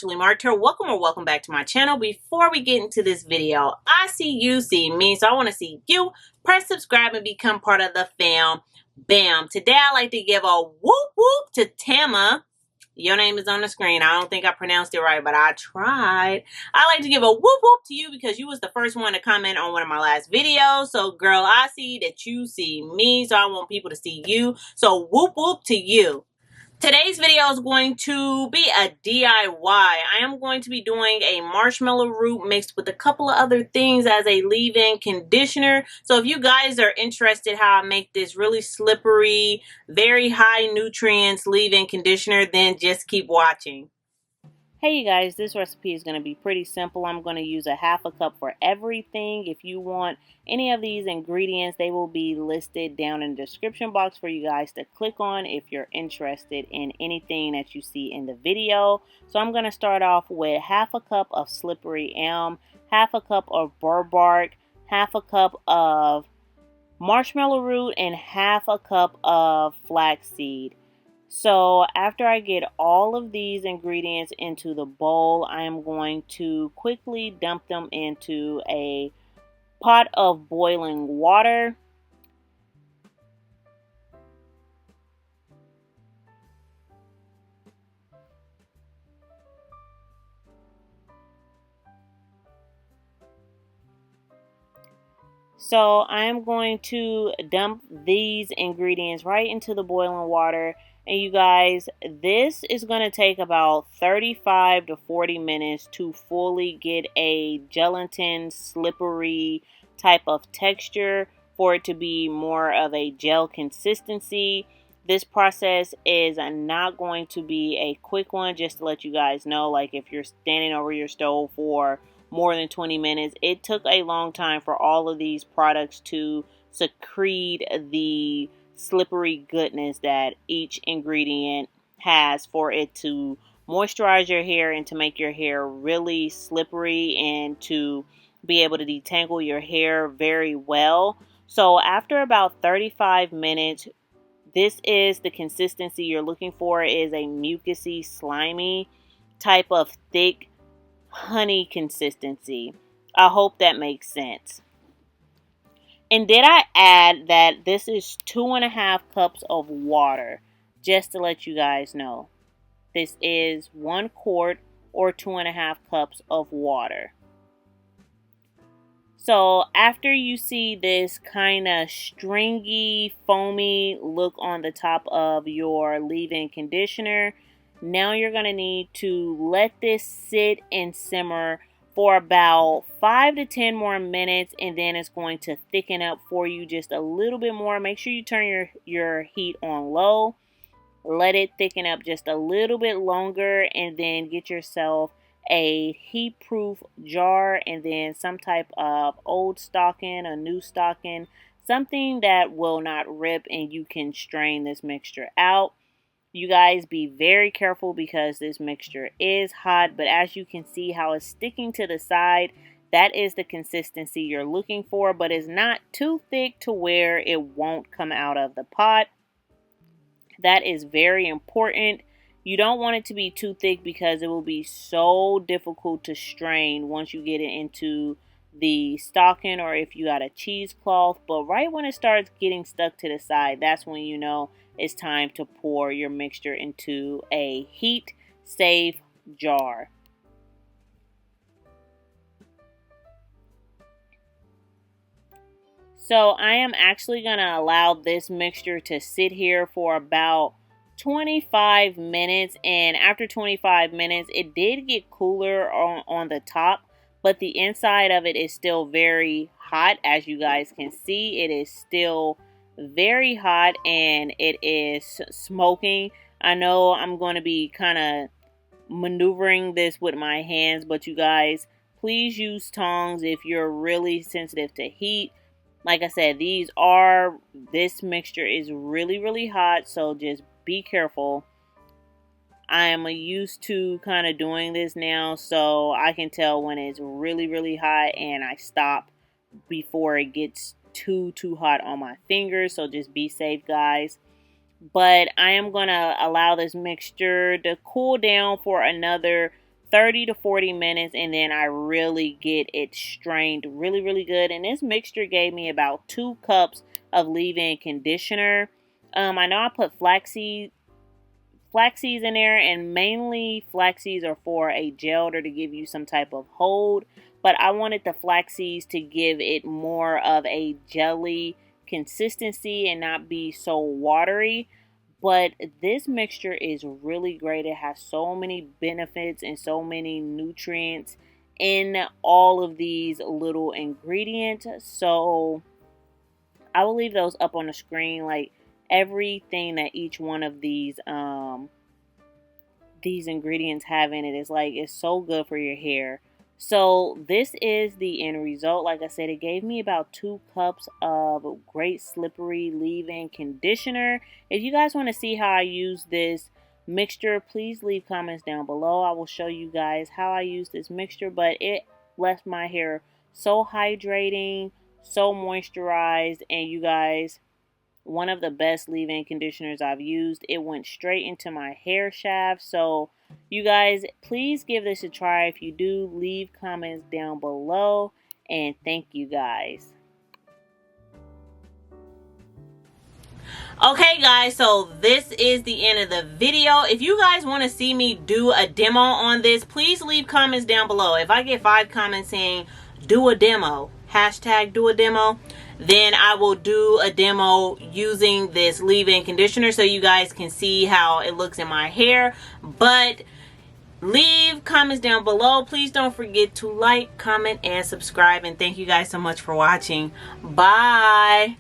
Naturally Marked here. Welcome back to my channel. Before we get into this video, I see you see me, so I want to see you. Press subscribe and become part of the fam. Bam. Today I like to give a whoop whoop to Tama. Your name is on the screen. I don't think I pronounced it right, but I tried. I like to give a whoop whoop to you because you was the first one to comment on one of my last videos. So girl, I see that you see me, so I want people to see you. So whoop whoop to you. Today's video is going to be a DIY. I am going to be doing a marshmallow root mixed with a couple of other things as a leave-in conditioner. So if you guys are interested how I make this really slippery, very high nutrients leave-in conditioner, then just keep watching. Hey you guys, this recipe is going to be pretty simple. I'm going to use a half a cup for everything. If you want any of these ingredients, they will be listed down in the description box for you guys to click on if you're interested in anything that you see in the video. So I'm going to start off with half a cup of slippery elm, half a cup of burr bark, half a cup of marshmallow root, and half a cup of flaxseed. So after I get all of these ingredients into the bowl, I am going to quickly dump them into a pot of boiling water. So I am going to dump these ingredients right into the boiling water. And you guys, this is going to take about 35 to 40 minutes to fully get a gelatin slippery type of texture for it to be more of a gel consistency. This process is not going to be a quick one, just to let you guys know. Like if you're standing over your stove for more than 20 minutes, it took a long time for all of these products to secrete the slippery goodness that each ingredient has for it to moisturize your hair and to make your hair really slippery and to be able to detangle your hair very well. So after about 35 minutes, this is the consistency you're looking for. It is a mucousy, slimy type of thick honey consistency. I hope that makes sense. And did I add that this is 2.5 cups of water, just to let you guys know. This is 1 quart or 2.5 cups of water. So after you see this kind of stringy, foamy look on the top of your leave-in conditioner, now you're going to need to let this sit and simmer for about 5 to 10 more minutes, and then it's going to thicken up for you just a little bit more. Make sure you turn your heat on low. Let it thicken up just a little bit longer, and then get yourself a heat-proof jar and then some type of old stocking, a new stocking, something that will not rip, and you can strain this mixture out. You guys be very careful because this mixture is hot, but as you can see how it's sticking to the side, that is the consistency you're looking for, but it's not too thick to where it won't come out of the pot. That is very important. You don't want it to be too thick because it will be so difficult to strain once you get it into the stocking or if you got a cheesecloth. But right when it starts getting stuck to the side, that's when you know it's time to pour your mixture into a heat safe jar. So I am actually going to allow this mixture to sit here for about 25 minutes, and after 25 minutes it did get cooler on the top, but the inside of it is still very hot. As you guys can see, it is still very hot and it is smoking. I know I'm going to be kind of maneuvering this with my hands, but you guys, please use tongs if you're really sensitive to heat. Like I said, this mixture is really hot, so just be careful. I am used to kind of doing this now, so I can tell when it's really hot, and I stop before it gets too hot on my fingers. So just be safe, guys. But I am going to allow this mixture to cool down for another 30 to 40 minutes, and then I really get it strained really, really good. And this mixture gave me about 2 cups of leave-in conditioner. I know I put flaxseeds in there, and mainly flaxseeds are for a gel or to give you some type of hold, but I wanted the flaxseeds to give it more of a jelly consistency and not be so watery. But this mixture is really great. It has so many benefits and so many nutrients in all of these little ingredients. So I will leave those up on the screen, like everything that each one of these ingredients have in it is like, it's so good for your hair. So this is the end result. Like I said, it gave me about 2 cups of great slippery leave-in conditioner. If you guys want to see how I use this mixture, please leave comments down below. I will show you guys how I use this mixture, but it left my hair so hydrating, so moisturized, and you guys, one of the best leave-in conditioners I've used. It went straight into my hair shaft. So you guys, please give this a try. If you do, leave comments down below, and thank you guys. Okay guys, so this is the end of the video. If you guys want to see me do a demo on this, please leave comments down below. If I get 5 comments saying do a demo, hashtag do a demo, then I will do a demo using this leave-in conditioner so you guys can see how it looks in my hair. But leave comments down below. Please don't forget to like, comment, and subscribe. And thank you guys so much for watching. Bye.